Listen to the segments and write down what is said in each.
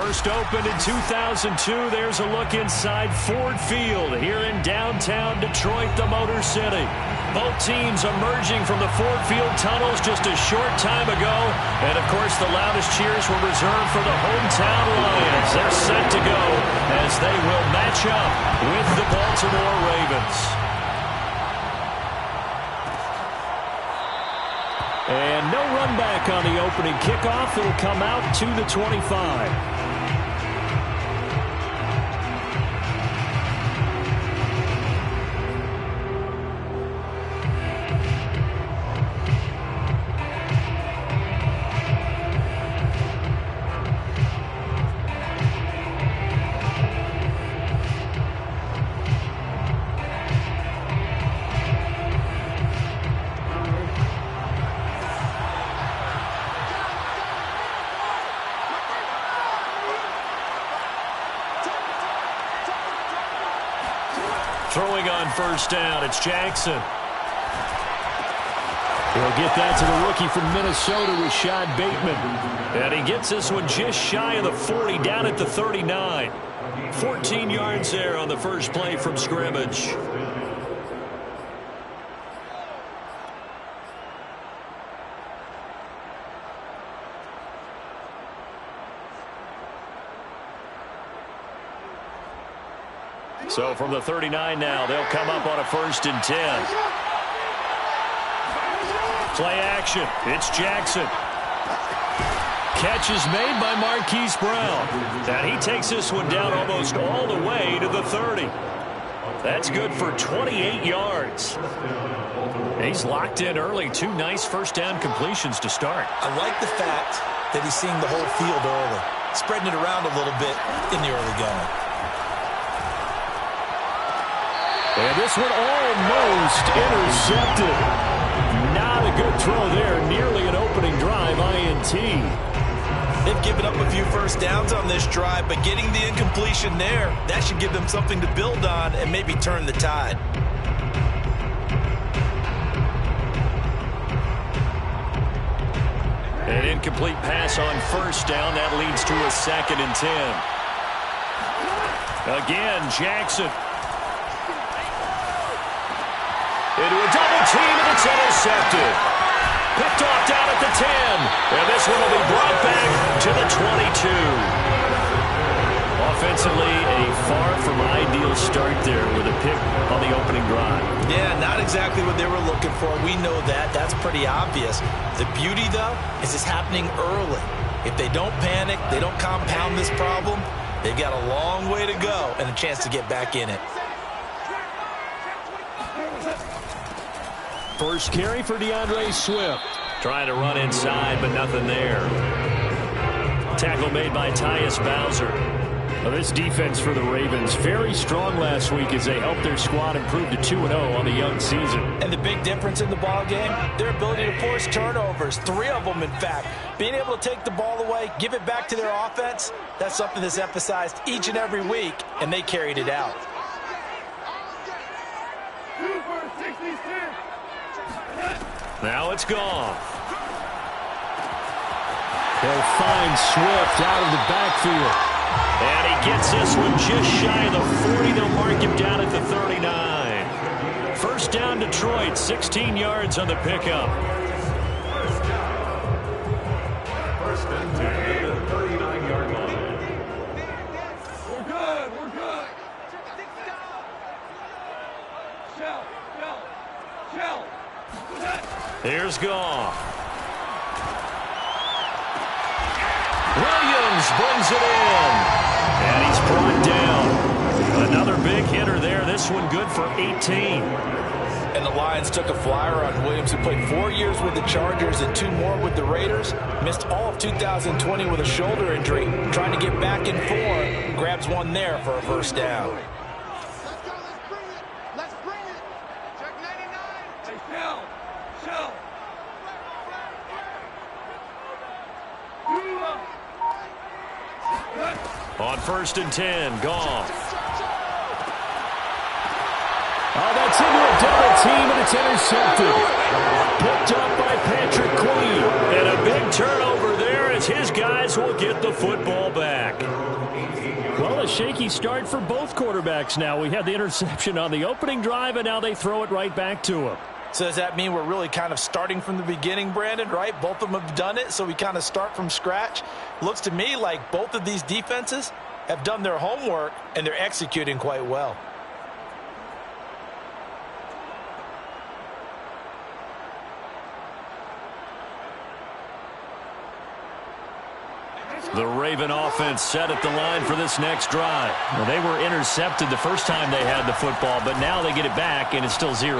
First opened in 2002. There's a look inside Ford Field here in downtown Detroit, the Motor City. Both teams emerging from the Ford Field tunnels just a short time ago. And, of course, the loudest cheers were reserved for the hometown Lions. They're set to go as they will match up with the Baltimore Ravens. And no run back on the opening kickoff. It'll come out to the 25. Throwing on first down, it's Jackson. He'll get that to the rookie from Minnesota, Rashad Bateman. And he gets this one just shy of the 40, down at the 39. 14 yards there on the first play from scrimmage. So from the 39 now, they'll come up on a 1st and 10. Play action. It's Jackson. Catch is made by Marquise Brown. And he takes this one down almost all the way to the 30. That's good for 28 yards. He's locked in early. 2 nice first down completions to start. I like the fact that he's seeing the whole field early, spreading it around a little bit in the early going. And this one almost intercepted. Not a good throw there. Nearly an opening drive INT. They've given up a few first downs on this drive, but getting the incompletion there, that should give them something to build on and maybe turn the tide. An incomplete pass on first down. That leads to a 2nd and 10. Again, Jackson. Into a double team, and it's intercepted. Picked off down at the 10. And this one will be brought back to the 22. Offensively, a far from ideal start there with a pick on the opening drive. Yeah, not exactly what they were looking for. We know that. That's pretty obvious. The beauty, though, is it's happening early. If they don't panic, they don't compound this problem, they've got a long way to go and a chance to get back in it. First carry for DeAndre Swift. Trying to run inside, but nothing there. Tackle made by Tyus Bowser. Well, this defense for the Ravens, very strong last week as they helped their squad improve to 2-0 on the young season. And the big difference in the ball game, their ability to force turnovers, 3 of them in fact. Being able to take the ball away, give it back to their offense, that's something that's emphasized each and every week, and they carried it out. Now it's gone. They'll find Swift out of the backfield. And he gets this one just shy of the 40. They'll mark him down at the 39. First down Detroit, 16 yards on the pickup. First and 10 at the 39-yard line. We're good. Shell. Here's Goff. Williams brings it in. And he's brought down. Another big hitter there. This one good for 18. And the Lions took a flyer on Williams, who played 4 years with the Chargers and 2 more with the Raiders. Missed all of 2020 with a shoulder injury. Trying to get back in form. Grabs one there for a first down. Let's bring it. Check 99. Hey, Shell. On first and 10, Goff. Oh, that's into a double team, and it's intercepted. Picked up by Patrick Queen. And a big turnover there as his guys will get the football back. Well, a shaky start for both quarterbacks now. We had the interception on the opening drive, and now they throw it right back to him. So does that mean we're really kind of starting from the beginning, Brandon, right? Both of them have done it, so we kind of start from scratch. Looks to me like both of these defenses have done their homework, and they're executing quite well. The Raven offense set at the line for this next drive. Well, they were intercepted the first time they had the football, but now they get it back, and it's still 0-0.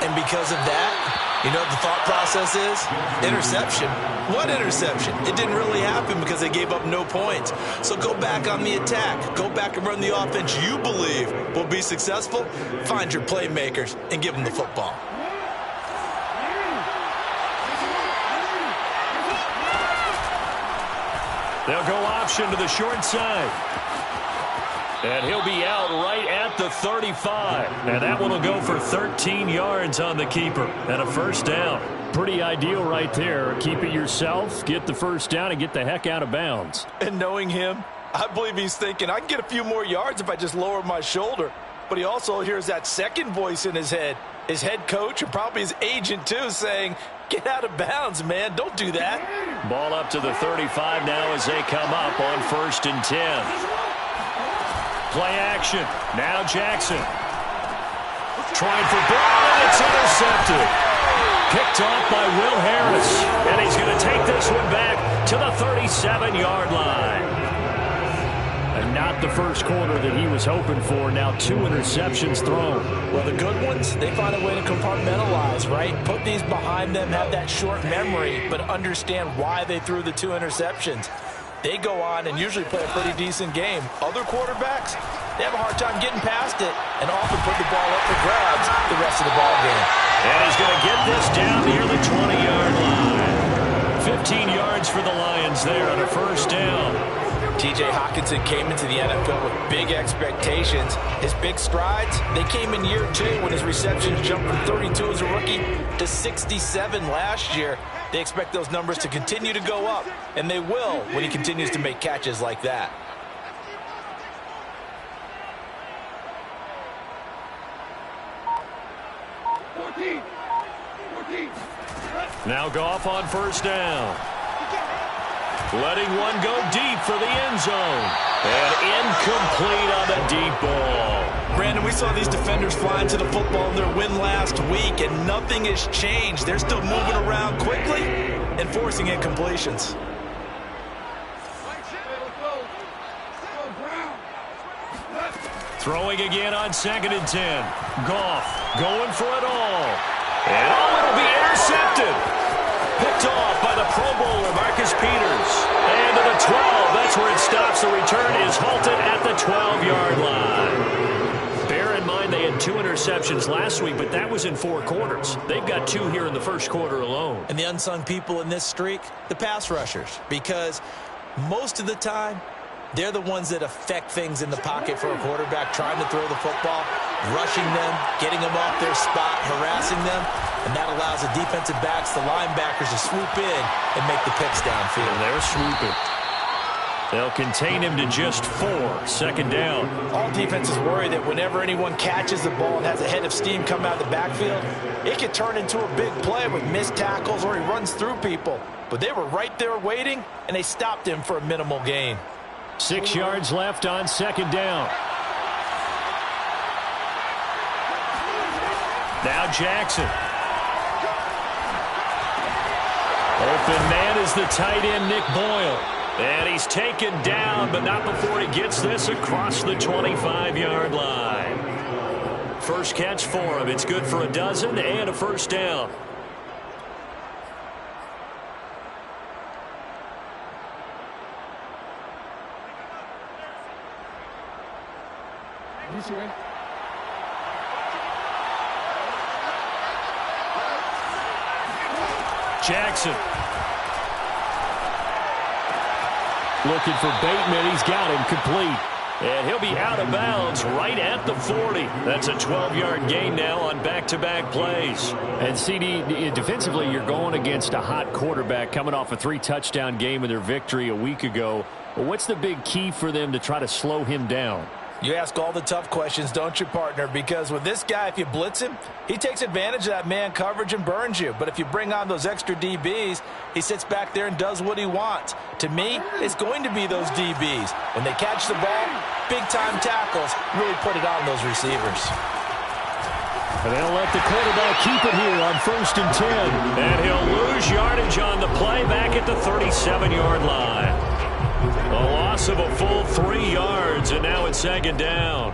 And because of that, you know what the thought process is? Interception. What interception? It didn't really happen because they gave up no points. So go back on the attack. Go back and run the offense you believe will be successful. Find your playmakers and give them the football. They'll go option to the short side. And he'll be out right at the 35. And that one will go for 13 yards on the keeper and a first down. Pretty ideal right there. Keep it yourself, get the first down, and get the heck out of bounds. And knowing him, I believe he's thinking, I can get a few more yards if I just lower my shoulder. But he also hears that second voice in his head coach and probably his agent too saying, get out of bounds, man. Don't do that. Ball up to the 35 now as they come up on 1st and 10. Play action. Now Jackson. Trying for ball, and it's intercepted. Picked off by Will Harris. And he's going to take this one back to the 37-yard line. And not the first quarter that he was hoping for. Now 2 interceptions thrown. Well, the good ones, they find a way to compartmentalize, right? Put these behind them, have that short memory, but understand why they threw the 2 interceptions. They go on and usually play a pretty decent game. Other quarterbacks, they have a hard time getting past it and often put the ball up for grabs the rest of the ball game. And he's going to get this down near the 20-yard line. 15 yards for the Lions there on a first down. T.J. Hockenson came into the NFL with big expectations. His big strides, they came in year 2 when his receptions jumped from 32 as a rookie to 67 last year. They expect those numbers to continue to go up, and they will when he continues to make catches like that. Now Goff on first down. Letting one go deep for the end zone. And incomplete on the deep ball. Brandon, we saw these defenders flying to the football in their win last week, and nothing has changed. They're still moving around quickly and forcing incompletions. Throwing again on 2nd and 10. Goff going for it all. And it'll be intercepted. Picked off by the Pro Bowler, Marcus Peters. And to the 12. That's where it stops. The return is halted at the 12-yard line. Bear in mind they had 2 interceptions last week, but that was in 4 quarters. They've got 2 here in the first quarter alone. And the unsung people in this streak, the pass rushers, because most of the time, they're the ones that affect things in the pocket for a quarterback trying to throw the football, rushing them, getting them off their spot, harassing them, and that allows the defensive backs, the linebackers to swoop in and make the picks downfield. And they're swooping. They'll contain him to just 4. 2nd down. All defenses worry that whenever anyone catches the ball and has a head of steam come out of the backfield, it could turn into a big play with missed tackles or he runs through people. But they were right there waiting, and they stopped him for a minimal gain. 6 yards left on 2nd down. Now Jackson. Open man is the tight end, Nick Boyle. And he's taken down, but not before he gets this across the 25-yard line. First catch for him. It's good for a dozen and a first down. Jackson. Looking for Bateman. He's got him complete. And he'll be out of bounds right at the 40. That's a 12-yard gain now on back-to-back plays. And CD, defensively, you're going against a hot quarterback coming off a 3-touchdown game in their victory a week ago. Well, what's the big key for them to try to slow him down? You ask all the tough questions, don't you, partner? Because with this guy, if you blitz him, he takes advantage of that man coverage and burns you. But if you bring on those extra DBs, he sits back there and does what he wants. To me, it's going to be those DBs. When they catch the ball, big-time tackles really put it on those receivers. And they'll let the quarterback keep it here on 1st and 10. And he'll lose yardage on the play back at the 37-yard line. A loss of a full 3 yards, and now it's 2nd down.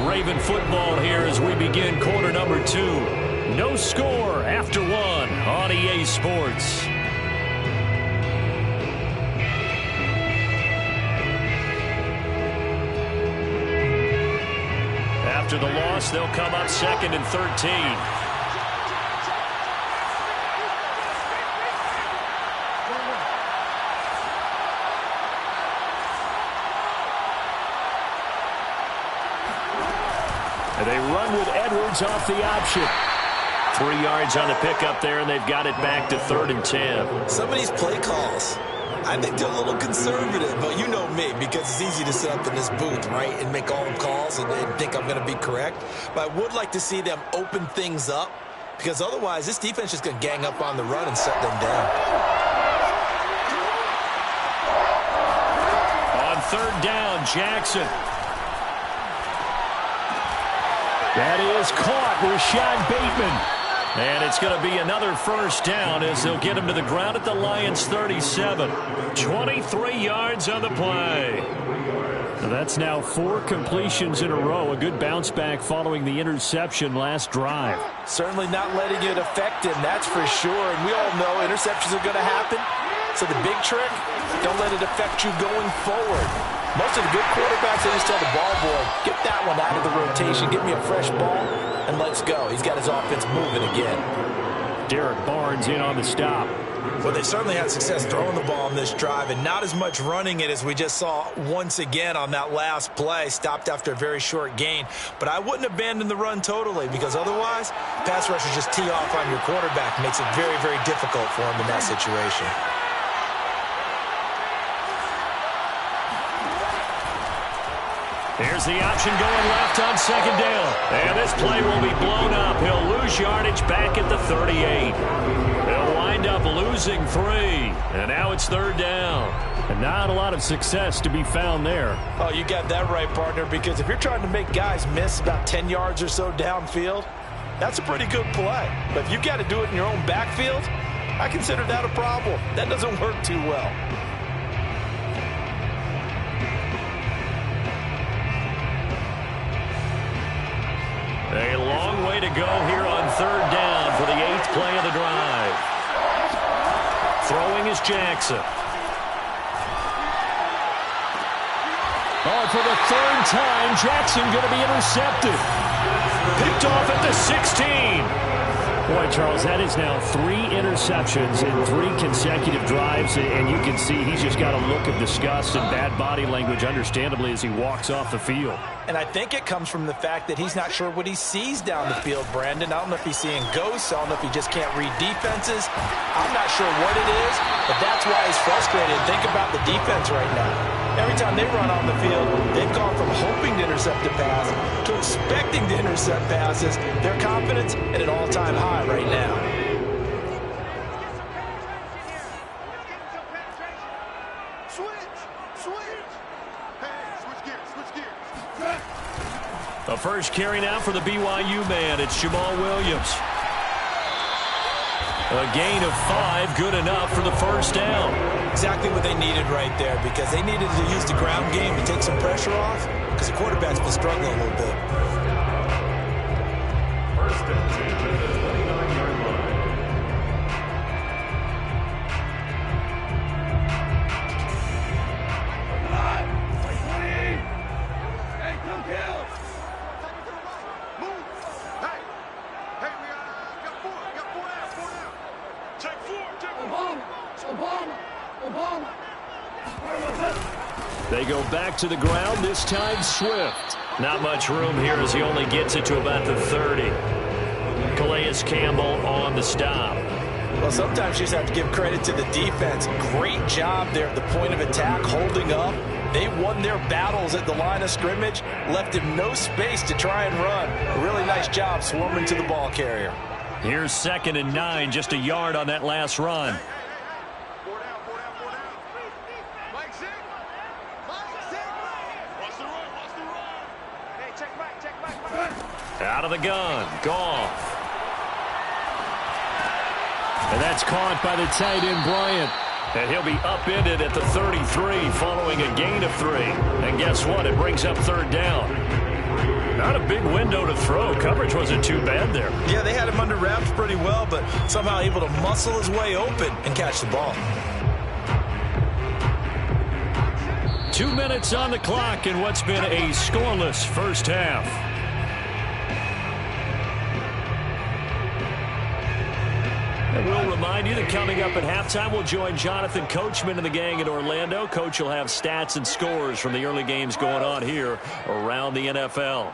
Raven football here as we begin quarter number 2. No score after 1 on EA Sports. After the loss, they'll come up 2nd and 13. And they run with Edwards off the option. 3 yards on the pickup there, and they've got it back to 3rd and 10. Some of these play calls, I think they're a little conservative, but you know me, because it's easy to sit up in this booth, right, and make all the calls and think I'm going to be correct. But I would like to see them open things up, because otherwise this defense is going to gang up on the run and shut them down. On 3rd down, Jackson. That is caught, Rashad Bateman. And it's going to be another 1st down as they'll get him to the ground at the Lions' 37. 23 yards on the play. So that's now 4 completions in a row. A good bounce back following the interception last drive. Certainly not letting it affect him, that's for sure. And we all know interceptions are going to happen. So the big trick, don't let it affect you going forward. Most of the good quarterbacks, they just tell the ball boy, get that one out of the rotation, give me a fresh ball, and let's go. He's got his offense moving again. Derek Barnes in on the stop. Well, they certainly had success throwing the ball on this drive, and not as much running it as we just saw once again on that last play. Stopped after a very short gain. But I wouldn't abandon the run totally, because otherwise, pass rushers just tee off on your quarterback. Makes it very, very difficult for him in that situation. Here's the option going left on 2nd down. And this play will be blown up. He'll lose yardage back at the 38. They'll wind up losing 3. And now it's 3rd down. And not a lot of success to be found there. Oh, you got that right, partner, because if you're trying to make guys miss about 10 yards or so downfield, that's a pretty good play. But if you got to do it in your own backfield, I consider that a problem. That doesn't work too well. A long way to go here on 3rd down for the 8th play of the drive. Throwing is Jackson. Oh, for the 3rd time, Jackson going to be intercepted. Picked off at the 16. Boy, Charles, that is now 3 interceptions in 3 consecutive drives, and you can see he's just got a look of disgust and bad body language, understandably, as he walks off the field. And I think it comes from the fact that he's not sure what he sees down the field, Brandon. I don't know if he's seeing ghosts. I don't know if he just can't read defenses. I'm not sure what it is, but that's why he's frustrated. Think about the defense right now. Every time they run on the field, they've gone from hoping to intercept a pass to expecting to intercept passes. Their confidence at an all-time high right now. The first carry now for the BYU man. It's Jamal Williams. A gain of 5, good enough for the 1st down. Exactly what they needed right there, because they needed to use the ground game to take some pressure off, because the quarterback's been struggling a little bit. 1st and 10 at the 29-yard line. Hey, come kill! Move! Hey, we got 4 down. Take 4, take 4. Obama! They go back to the ground, this time Swift. Not much room here as he only gets it to about the 30. Calais Campbell on the stop. Well, sometimes you just have to give credit to the defense. Great job there at the point of attack, holding up. They won their battles at the line of scrimmage, left him no space to try and run. A really nice job swarming to the ball carrier. Here's 2nd and 9, just a yard on that last run. Out of the gun, Goff. And that's caught by the tight end, Bryant. And he'll be upended at the 33 following a gain of 3. And guess what? It brings up 3rd down. Not a big window to throw. Coverage wasn't too bad there. Yeah, they had him under wraps pretty well, but somehow able to muscle his way open and catch the ball. 2 minutes on the clock in what's been a scoreless first half. And we'll remind you that coming up at halftime, we'll join Jonathan Coachman and the gang in Orlando. Coach will have stats and scores from the early games going on here around the NFL.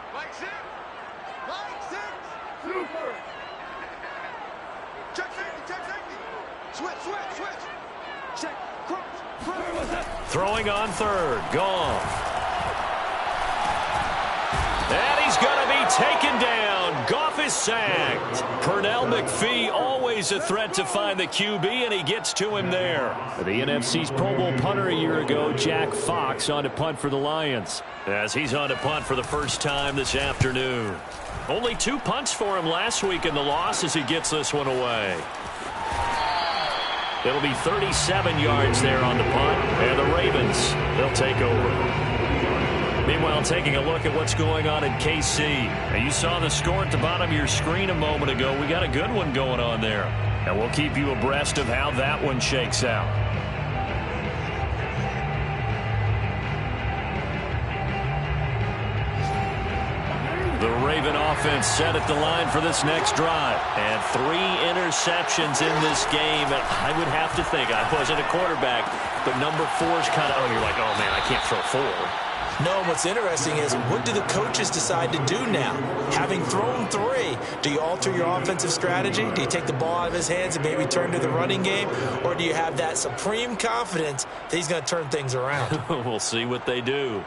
Throwing on 3rd, Goff. And he's going to be taken down. Goff is sacked. Yr1Wk3 always a threat to find the QB, and he gets to him there. The NFC's Pro Bowl punter a year ago, Jack Fox, on to punt for the Lions, as he's on to punt for the first time this afternoon. Only 2 punts for him last week in the loss as he gets this one away. It'll be 37 yards there on the punt, and the Ravens, they'll take over. Meanwhile, taking a look at what's going on in KC. Now, you saw the score at the bottom of your screen a moment ago. We got a good one going on there, and we'll keep you abreast of how that one shakes out. The Raven offense set at the line for this next drive. And 3 interceptions in this game. And I would have to think, I wasn't a quarterback, but number 4's kind of, you're like, oh, man, I can't throw 4. No, what's interesting is, what do the coaches decide to do now? Having thrown 3, do you alter your offensive strategy? Do you take the ball out of his hands and maybe turn to the running game? Or do you have that supreme confidence that he's going to turn things around? We'll see what they do.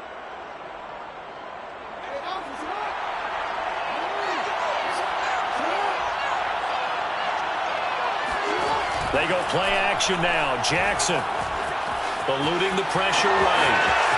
They go play action now. Jackson eluding the pressure right.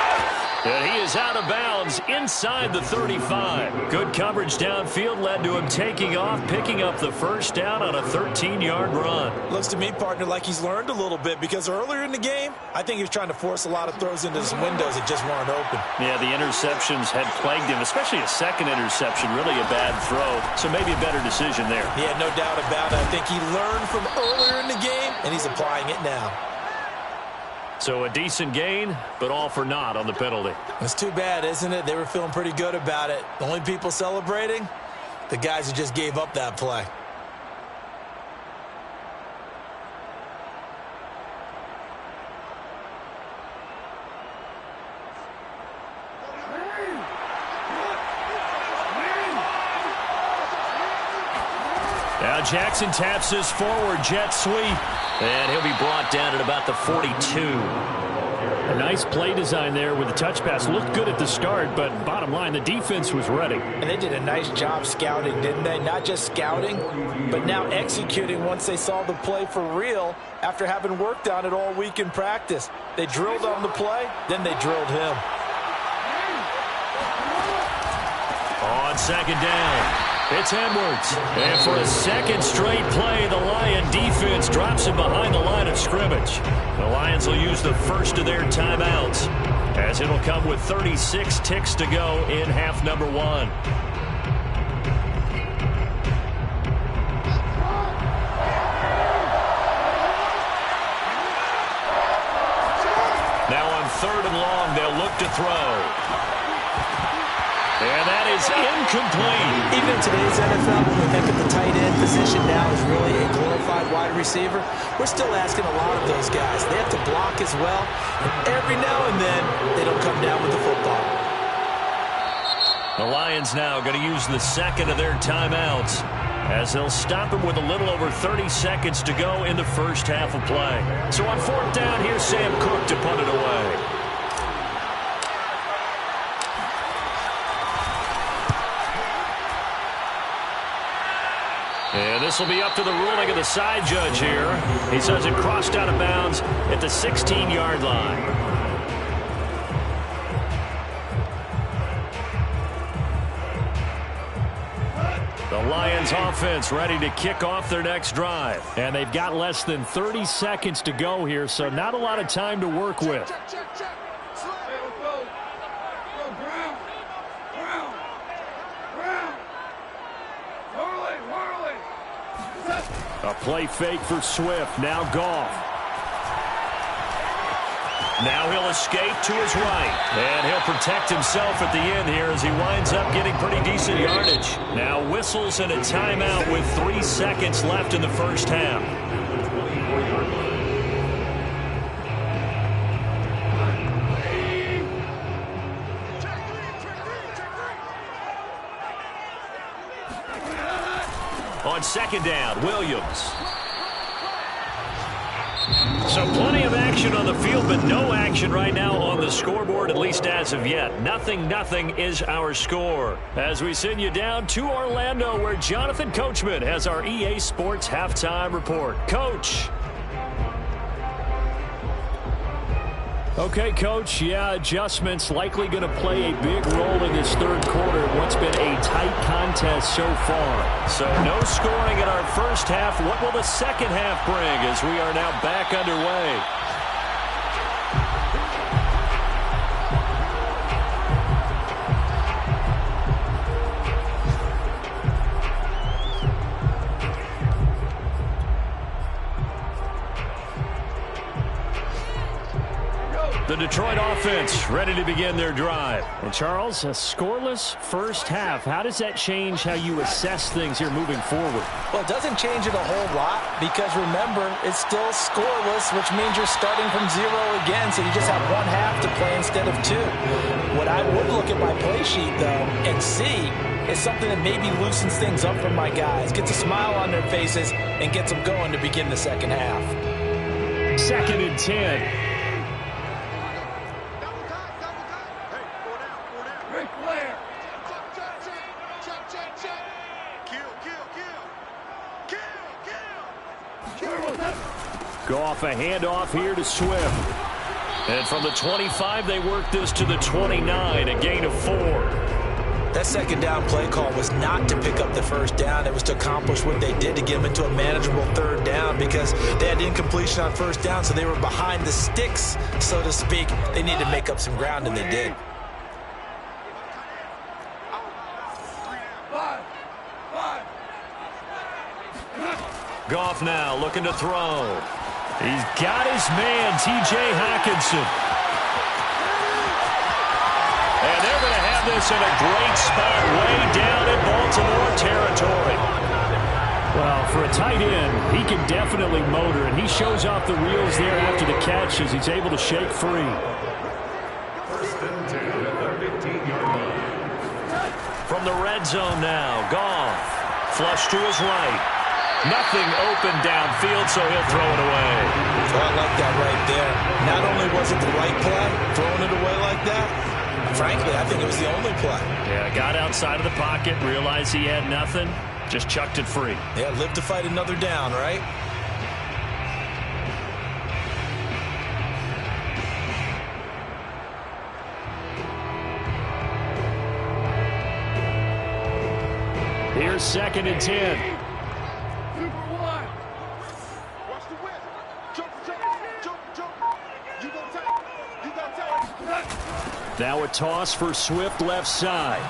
And he is out of bounds inside the 35. Good coverage downfield led to him taking off, picking up the first down on a 13-yard run. Looks to me, partner, like he's learned a little bit, because earlier in the game, I think he was trying to force a lot of throws into some windows that just weren't open. Yeah, the interceptions had plagued him, especially a second interception, really a bad throw. So maybe a better decision there. Yeah, no doubt about it. I think he learned from earlier in the game, and he's applying it now. So a decent gain, but all for naught on the penalty. It's too bad, isn't it? They were feeling pretty good about it. The only people celebrating, the guys who just gave up that play. Now Jackson taps his forward jet sweep, and he'll be brought down at about the 42. A nice play design there with the touch pass. Looked good at the start, but bottom line, the defense was ready. And they did a nice job scouting, didn't they? Not just scouting, but now executing once they saw the play for real after having worked on it all week in practice. They drilled on the play, then they drilled him. On 2nd down, it's Edwards. And for a second straight play, the Lion defense drops him behind the line of scrimmage. The Lions will use the first of their timeouts, as it'll come with 36 ticks to go in half number 1. Now on 3rd and long, they'll look to throw. And that is incomplete. Even in today's NFL, when we think of the tight end position now is really a glorified wide receiver, we're still asking a lot of those guys. They have to block as well. And every now and then, they don't come down with the football. The Lions now going to use the second of their timeouts as they'll stop him with a little over 30 seconds to go in the first half of play. So on fourth down, here's Sam Cook to punt it away. And this will be up to the ruling of the side judge here. He says it crossed out of bounds at the 16-yard line. The Lions offense ready to kick off their next drive. And they've got less than 30 seconds to go here, so not a lot of time to work with. A play fake for Swift. Now Goff. Now he'll escape to his right. And he'll protect himself at the end here as he winds up getting pretty decent yardage. Now whistles and a timeout with 3 seconds left in the first half. On second down, Williams. So plenty of action on the field, but no action right now on the scoreboard, at least as of yet. Nothing is our score. As we send you down to Orlando, where Jonathan Coachman has our EA Sports halftime report. Coach. Okay, Coach, yeah, adjustments likely going to play a big role in this third quarter in what's been a tight contest so far. So no scoring in our first half. What will the second half bring as we are now back underway? The Detroit offense ready to begin their drive. And Charles, a scoreless first half. How does that change how you assess things here moving forward? Well, it doesn't change it a whole lot because, remember, it's still scoreless, which means you're starting from zero again, so you just have one half to play instead of two. What I would look at my play sheet, though, and see is something that maybe loosens things up for my guys, gets a smile on their faces, and gets them going to begin the second half. 2nd and 10. Goff a handoff here to Swift. And from the 25, they work this to the 29, a gain of 4. That second down play call was not to pick up the first down. It was to accomplish what they did to get them into a manageable third down because they had incompletion on first down, so they were behind the sticks, so to speak. They needed to make up some ground, and they did. Goff now looking to throw. He's got his man, T.J. Hockenson. And they're going to have this in a great spot way down in Baltimore territory. Well, for a tight end, he can definitely motor, and he shows off the reels there after the catch as he's able to shake free. 1st and 10 at the 15-yard line. From the red zone now, Goff. Flush to his right. Nothing open downfield, so he'll throw it away. So I like that right there. Not only was it the right play, throwing it away like that, frankly, I think it was the only play. Yeah, got outside of the pocket, realized he had nothing, just chucked it free. Yeah, live to fight another down, right? Here's 2nd and 10. Now a toss for Swift left side.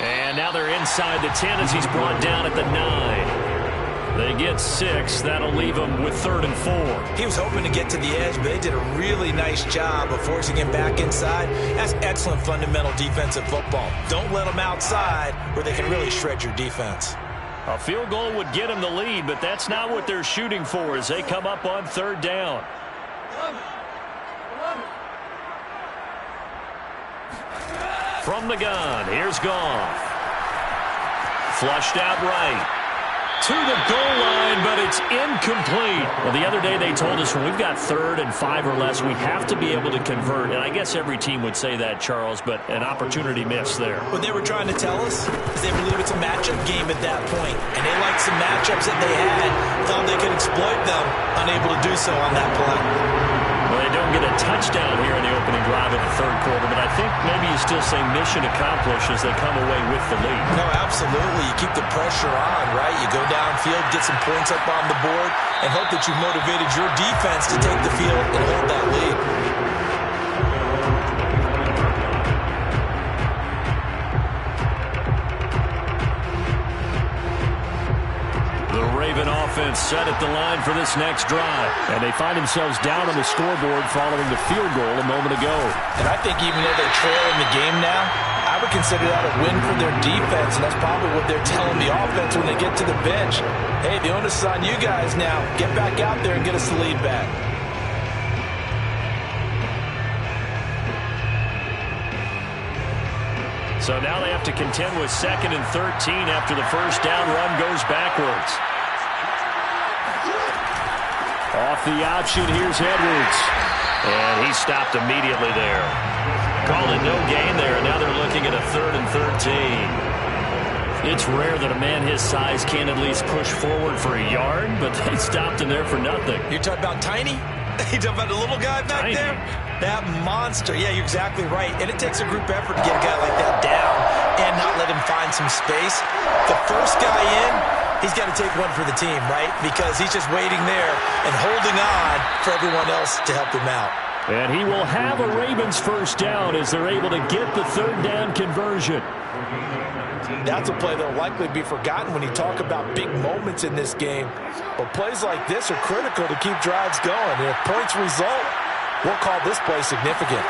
And now they're inside the 10 as he's brought down at the 9. They get 6. That'll leave him with 3rd and 4. He was hoping to get to the edge, but they did a really nice job of forcing him back inside. That's excellent fundamental defensive football. Don't let them outside where they can really shred your defense. A field goal would get him the lead, but that's not what they're shooting for as they come up on 3rd down. From the gun, here's Goff. Flushed out right. To the goal line, but it's incomplete. Well, the other day they told us when we've got 3rd and 5 or less, we have to be able to convert. And I guess every team would say that, Charles, but an opportunity missed there. What they were trying to tell us is they believe it's a matchup game at that point. And they liked some matchups that they had, thought they could exploit them, unable to do so on that play. Well, they don't get a touchdown here in the opening drive of the 3rd quarter, but I think maybe you still say mission accomplished as they come away with the lead. No, absolutely. You keep the pressure on, right? You go downfield, get some points up on the board, and hope that you've motivated your defense to take the field and hold that lead. Offense set at the line for this next drive. And they find themselves down on the scoreboard following the field goal a moment ago. And I think even though they're trailing the game now, I would consider that a win for their defense, and that's probably what they're telling the offense when they get to the bench. Hey, the onus is on you guys now. Get back out there and get us the lead back. So now they have to contend with 2nd and 13 after the first down run goes backwards. Off the option, here's Edwards. And he stopped immediately there. Called it no gain there, and now they're looking at a 3rd and 13. It's rare that a man his size can at least push forward for a yard, but they stopped him there for nothing. You're talking about Tiny? You're talking about the little guy back there? That monster. Yeah, you're exactly right. And it takes a group effort to get a guy like that down and not let him find some space. The first guy in, he's got to take one for the team, right? Because he's just waiting there and holding on for everyone else to help him out. And he will have a Ravens first down as they're able to get the 3rd down conversion. That's a play that will likely be forgotten when you talk about big moments in this game. But plays like this are critical to keep drives going. And if points result, we'll call this play significant.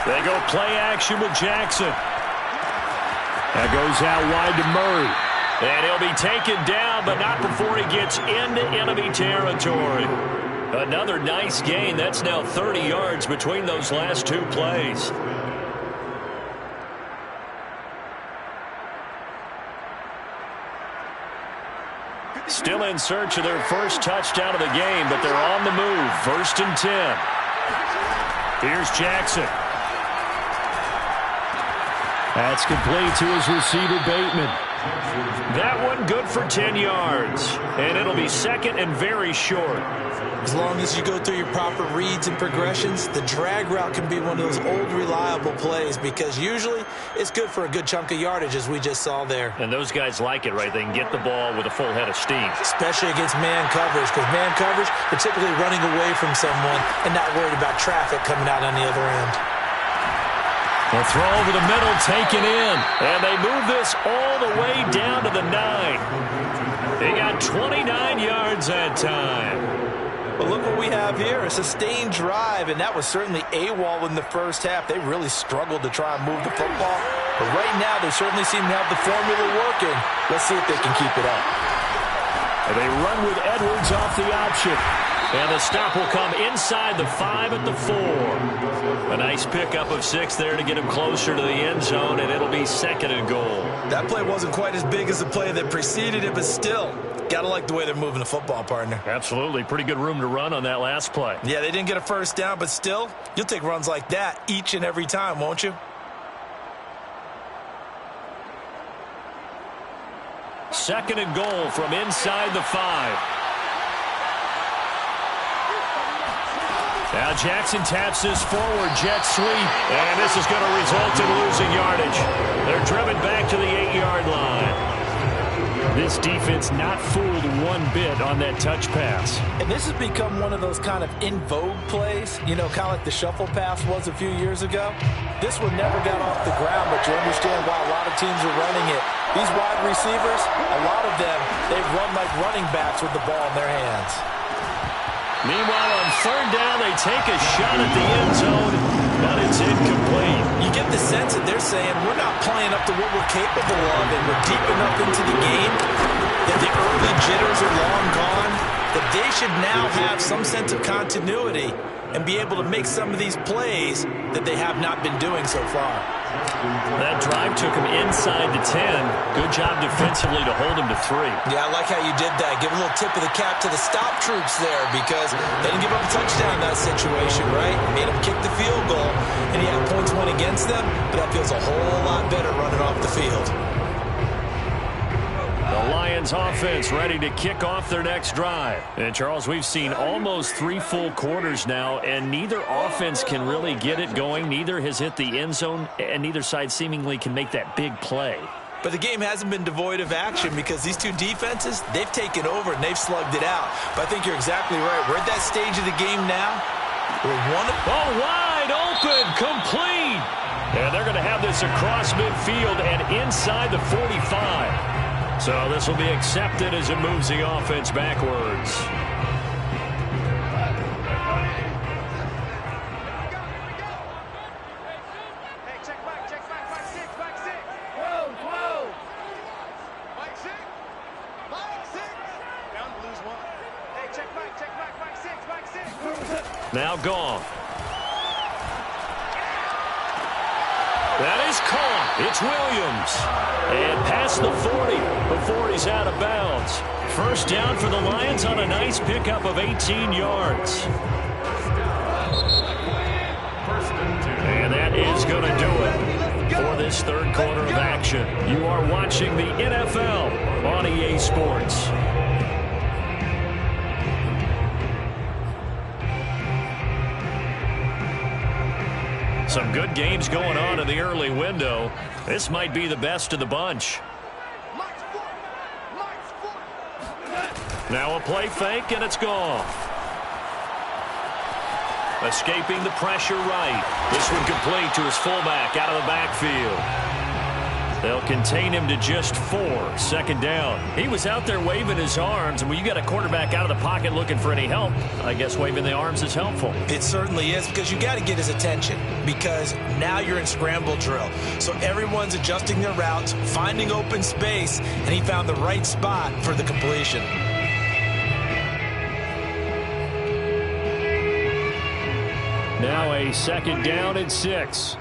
They go play action with Jackson. That goes out wide to Murray. And he'll be taken down, but not before he gets into enemy territory. Another nice gain. That's now 30 yards between those last 2 plays. Still in search of their first touchdown of the game, but they're on the move. 1st and 10. Here's Jackson. That's complete to his receiver, Bateman. That one good for 10 yards. And it'll be 2nd and very short. As long as you go through your proper reads and progressions, the drag route can be one of those old reliable plays because usually it's good for a good chunk of yardage as we just saw there. And those guys like it, right? They can get the ball with a full head of steam. Especially against man coverage, because man coverage, they're typically running away from someone and not worried about traffic coming out on the other end. The throw over the middle taken in. And they move this all the way down to the 9. They got 29 yards that time. But look what we have here, a sustained drive, and that was certainly AWOL in the first half. They really struggled to try and move the football. But right now, they certainly seem to have the formula working. Let's see if they can keep it up. And they run with Edwards off the option. And the stop will come inside the 5 at the 4. A nice pickup of 6 there to get him closer to the end zone, and it'll be 2nd and goal. That play wasn't quite as big as the play that preceded it, but still, gotta like the way they're moving the football, partner. Absolutely. Pretty good room to run on that last play. Yeah, they didn't get a first down, but still, you'll take runs like that each and every time, won't you? Second and goal from inside the 5. Now Jackson taps this forward, jet sweep, and this is going to result in losing yardage. They're driven back to the 8-yard line. This defense not fooled one bit on that touch pass. And this has become one of those kind of in vogue plays, you know, kind of like the shuffle pass was a few years ago. This one never got off the ground, but you understand why a lot of teams are running it. These wide receivers, a lot of them, they run like running backs with the ball in their hands. Meanwhile, on 3rd down, they take a shot at the end zone, but it's incomplete. You get the sense that they're saying we're not playing up to what we're capable of, and we're deep enough into the game that the early jitters are long gone. that they should now have some sense of continuity and be able to make some of these plays that they have not been doing so far. That drive took him inside the 10. Good job defensively to hold him to 3. Yeah, I like how you did that. Give a little tip of the cap to the stop troops there because they didn't give up a touchdown in that situation, right? Made them kick the field goal, and he had points went against them, but that feels a whole lot better running off the field. The Lions offense ready to kick off their next drive. And, Charles, we've seen almost 3 full quarters now, and neither offense can really get it going. Neither has hit the end zone, and neither side seemingly can make that big play. But the game hasn't been devoid of action because these two defenses, they've taken over and they've slugged it out. But I think you're exactly right. We're at that stage of the game now. Wide open, complete. And they're going to have this across midfield and inside the 45. So this will be accepted as it moves the offense backwards. Hey, check back six. Whoa. Mike six. Down to lose 1. Hey, check back six. Now gone. That is caught. It's Williams. And past the 40 before he's out of bounds. First down for the Lions on a nice pickup of 18 yards. And that is going to do it for this third quarter of action. You are watching the NFL on EA Sports. Some good games going on in the early window. This might be the best of the bunch. Now a play fake, and it's gone. Escaping the pressure right. This one complete to his fullback out of the backfield. They'll contain him to just 4. Second down. He was out there waving his arms, and when you got a quarterback out of the pocket looking for any help, I guess waving the arms is helpful. It certainly is because you got to get his attention because now you're in scramble drill. So everyone's adjusting their routes, finding open space, and he found the right spot for the completion. Now a second down and 6.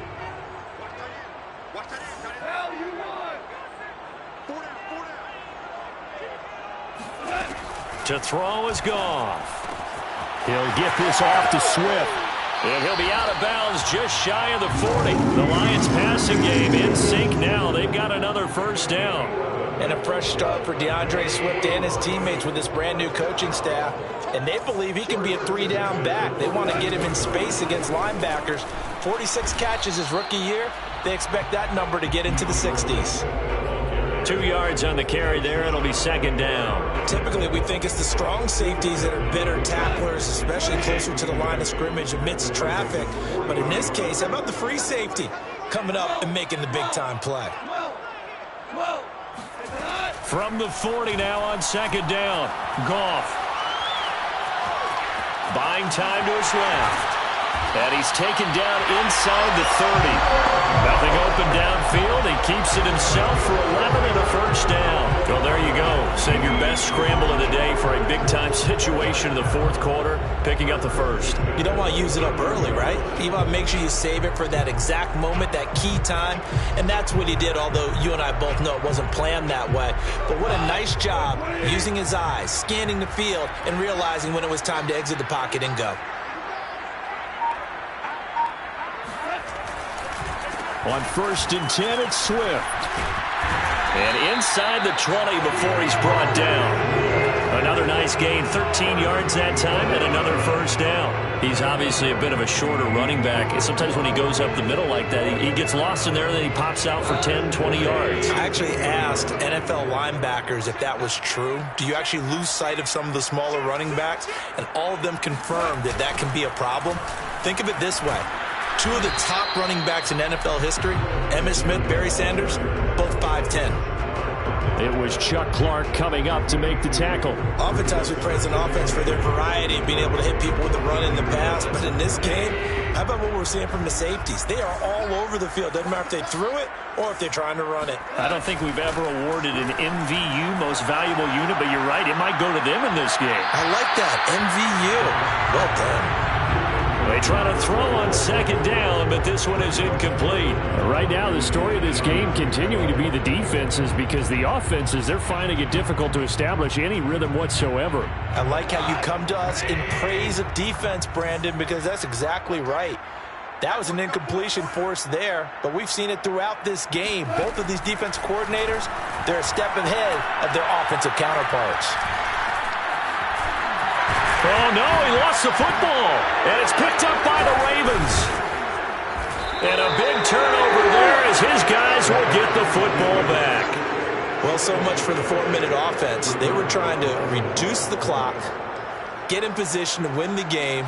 To throw is Goff. He'll get this off to Swift. And he'll be out of bounds just shy of the 40. The Lions passing game in sync now. They've got another first down. And a fresh start for DeAndre Swift and his teammates with this brand new coaching staff. And they believe he can be a 3-down back. They want to get him in space against linebackers. 46 catches his rookie year. They expect that number to get into the 60s. 2 yards on the carry there. It'll be second down. Typically, we think it's the strong safeties that are better tacklers, especially closer to the line of scrimmage amidst traffic. But in this case, how about the free safety coming up and making the big-time play? From the 40 now on second down. Goff. Buying time to his left. And he's taken down inside the 30. Nothing open downfield. He keeps it himself for 11 and a first down. Well, there you go. Save your best scramble of the day for a big-time situation in the fourth quarter, picking up the first. You don't want to use it up early, right? You want to make sure you save it for that exact moment, that key time. And that's what he did, although you and I both know it wasn't planned that way. But what a nice job using his eyes, scanning the field, and realizing when it was time to exit the pocket and go. On 1st and 10, it's Swift. And inside the 20 before he's brought down. Another nice gain, 13 yards that time, and another first down. He's obviously a bit of a shorter running back. And sometimes when he goes up the middle like that, he gets lost in there, and then he pops out for 10, 20 yards. I actually asked NFL linebackers if that was true. Do you actually lose sight of some of the smaller running backs? And all of them confirmed that that can be a problem. Think of it this way. 2 of the top running backs in NFL history, Emmitt Smith, Barry Sanders, both 5'10". It was Chuck Clark coming up to make the tackle. Oftentimes we praise an offense for their variety of being able to hit people with the run in the pass, but in this game, How about what we're seeing from the safeties? They are all over the field. Doesn't matter if they threw it or if they're trying to run it. I don't think we've ever awarded an MVU, most valuable unit, but you're right. It might go to them in this game. I like that. MVU. Well done. They try to throw on second down, but this one is incomplete. Right now, the story of this game continuing to be the defenses, because the offenses, they're finding it difficult to establish any rhythm whatsoever. I like how you come to us in praise of defense, Brandon, because that's exactly right. That was an incompletion force there, but we've seen it throughout this game. Both of these defense coordinators, they're a step ahead of their offensive counterparts. Oh, no, he lost the football, and it's picked up by the Ravens. And a big turnover there as his guys will get the football back. Well, so much for the 4-minute offense. They were trying to reduce the clock, get in position to win the game,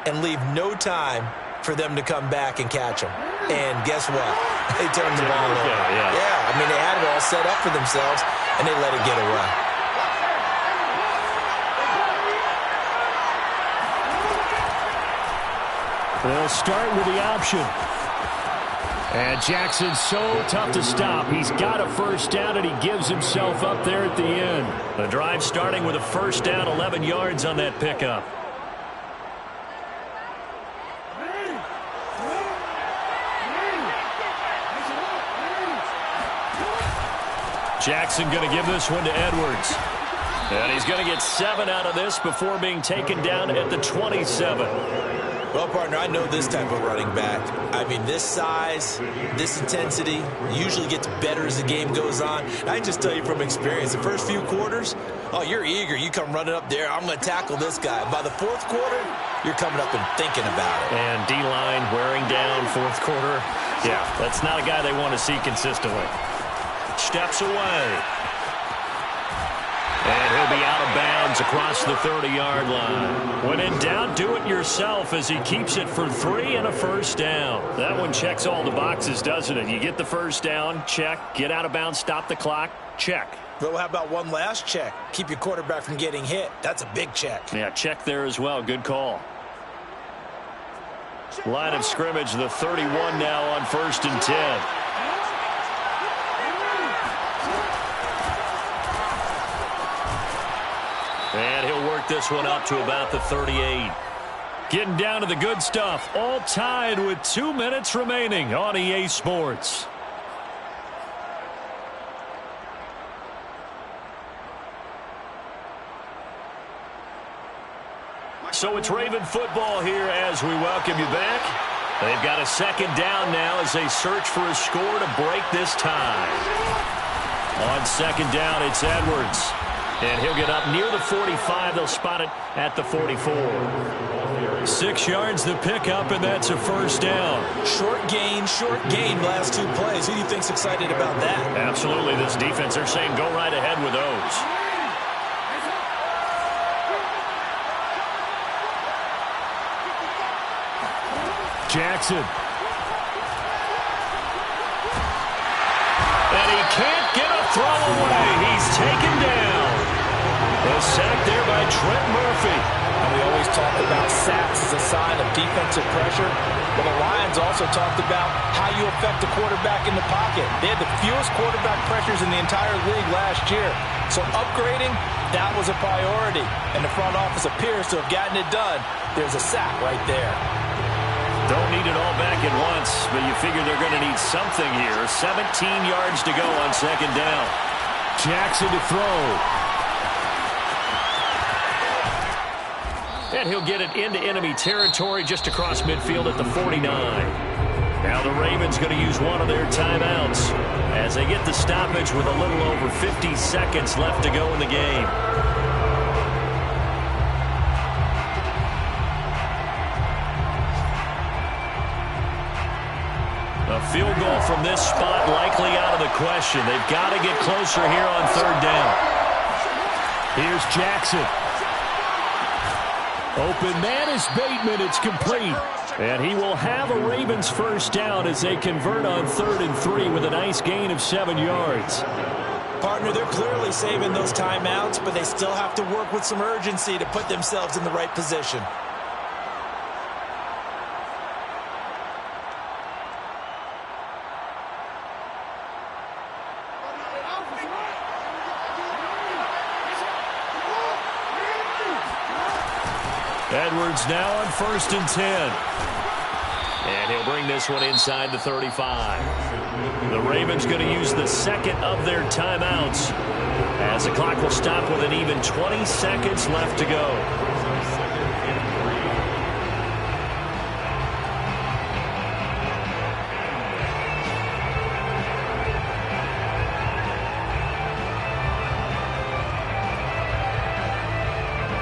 and leave no time for them to come back and catch them. And guess what? They turned the ball over. Yeah, I mean, they had it all set up for themselves, and they let it get away. They'll start with the option. And Jackson's so tough to stop. He's got a first down, and he gives himself up there at the end. The drive starting with a first down, 11 yards on that pickup. Jackson going to give this one to Edwards. And he's going to get 7 out of this before being taken down at the 27. Well, partner, I know this type of running back. I mean, this size, this intensity usually gets better as the game goes on. I can just tell you from experience, the first few quarters, oh, you're eager. You come running up there, I'm going to tackle this guy. By the fourth quarter, you're coming up and thinking about it. And D-line wearing down fourth quarter. Yeah, that's not a guy they want to see consistently. Steps away. And he'll be out of bounds across the 30-yard line. When in doubt, do it yourself as he keeps it for 3 and a first down. That one checks all the boxes, doesn't it? You get the first down, check. Get out of bounds, stop the clock, check. Well, how about one last check? Keep your quarterback from getting hit. That's a big check. Yeah, check there as well. Good call. Line of scrimmage, the 31 now on 1st and 10. And he'll work this one up to about the 38. Getting down to the good stuff. All tied with 2 minutes remaining on EA Sports. So it's Raven football here as we welcome you back. They've got a second down now as they search for a score to break this tie. On second down, it's Edwards. And he'll get up near the 45. They'll spot it at the 44. 6 yards the pickup, and that's a first down. Short gain, last 2 plays. Who do you think's excited about that? Absolutely. This defense, they're saying go right ahead with those. Jackson. And he can't get a throw away. He's taken down. A sack there by Trent Murphy. And we always talk about sacks as a sign of defensive pressure. Well, the Lions also talked about how you affect the quarterback in the pocket. They had the fewest quarterback pressures in the entire league last year. So upgrading, that was a priority. And the front office appears to have gotten it done. There's a sack right there. Don't need it all back at once, but you figure they're going to need something here. 17 yards to go on second down. Jackson to throw. And he'll get it into enemy territory just across midfield at the 49. Now the Ravens going to use one of their timeouts as they get the stoppage with a little over 50 seconds left to go in the game. A field goal from this spot likely out of the question. They've got to get closer here on third down. Here's Jackson. Open man is Bateman. It's complete. And he will have a Ravens first down as they convert on 3rd and 3 with a nice gain of 7 yards. Partner, they're clearly saving those timeouts, but they still have to work with some urgency to put themselves in the right position. Edwards now on 1st and 10. And he'll bring this one inside the 35. The Ravens going to use the second of their timeouts as the clock will stop with an even 20 seconds left to go.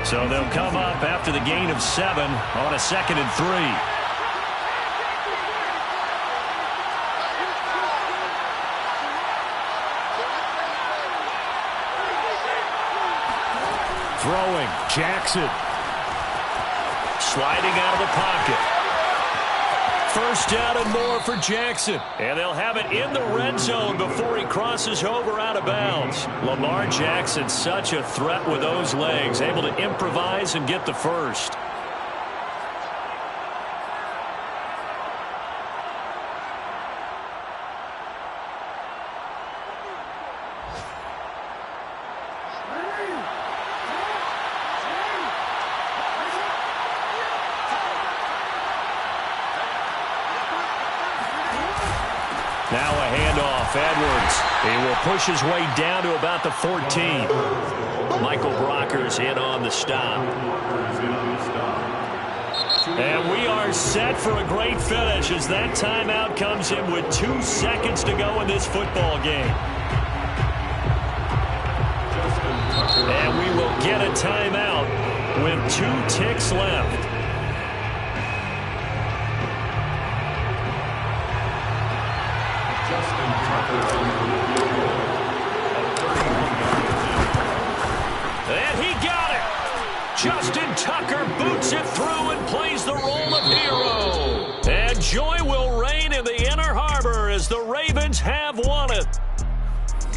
So they'll come up after the gain of 7 on a 2nd and 3. Throwing, Jackson. Sliding out of the pocket. 1st down and more for Jackson. And they'll have it in the red zone before he crosses over out of bounds. Lamar Jackson, such a threat with those legs, able to improvise and get the first. Now a handoff. Edwards. He will push his way down to about the 14. Michael Brockers in on the stop. And we are set for a great finish as that timeout comes in with 2 seconds to go in this football game. And we will get a timeout with 2 ticks left. And he got it. Justin Tucker boots it through and plays the role of hero. And joy will reign in the Inner Harbor as the Ravens have won it.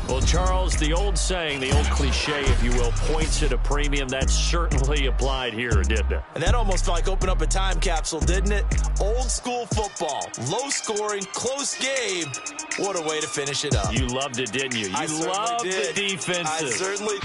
Well, Charles, the old saying, the old cliche, if you will, points at a premium. That certainly applied here, didn't it? And that almost felt like opened up a time capsule, didn't it? Old school football, low scoring, close game. What a way to finish it up. You loved it, didn't you? You loved the defenses. I certainly